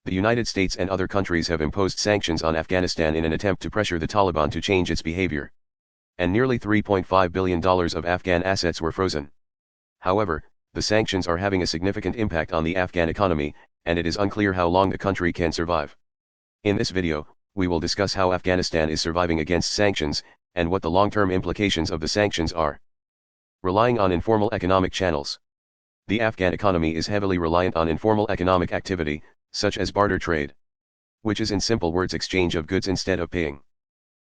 The United States and other countries have imposed sanctions on Afghanistan in an attempt to pressure the Taliban to change its behavior. And nearly $3.5 billion of Afghan assets were frozen. However, the sanctions are having a significant impact on the Afghan economy, and it is unclear how long the country can survive. In this video, we will discuss how Afghanistan is surviving against sanctions, and what the long-term implications of the sanctions are. Relying on informal economic channels. The Afghan economy is heavily reliant on informal economic activity, such as barter trade, which is in simple words exchange of goods instead of paying.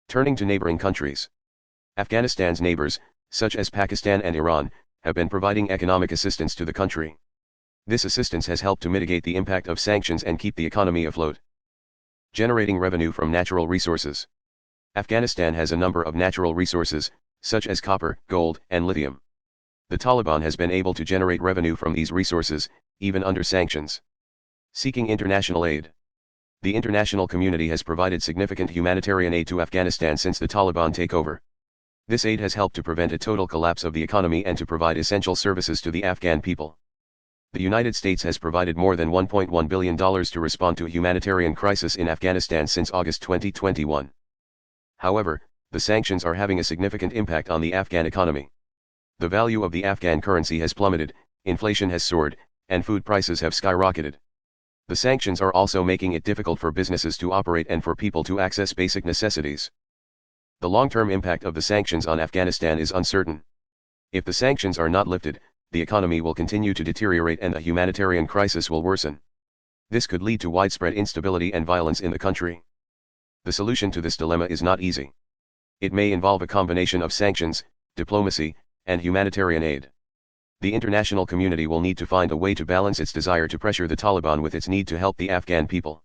Turning to neighboring countries. Afghanistan's neighbors, such as Pakistan and Iran, have been providing economic assistance to the country. This assistance has helped to mitigate the impact of sanctions and keep the economy afloat. Generating revenue from natural resources. Afghanistan has a number of natural resources, such as copper, gold, and lithium. The Taliban has been able to generate revenue from these resources, even under sanctions. Seeking international aid. The international community has provided significant humanitarian aid to Afghanistan since the Taliban takeover. This aid has helped to prevent a total collapse of the economy and to provide essential services to the Afghan people. The United States has provided more than $1.1 billion to respond to a humanitarian crisis in Afghanistan since August 2021. However, the sanctions are having a significant impact on the Afghan economy. The value of the Afghan currency has plummeted, inflation has soared, and food prices have skyrocketed. The sanctions are also making it difficult for businesses to operate and for people to access basic necessities. The long-term impact of the sanctions on Afghanistan is uncertain. If the sanctions are not lifted, the economy will continue to deteriorate and the humanitarian crisis will worsen. This could lead to widespread instability and violence in the country. The solution to this dilemma is not easy. It may involve a combination of sanctions, diplomacy, and humanitarian aid. The international community will need to find a way to balance its desire to pressure the Taliban with its need to help the Afghan people.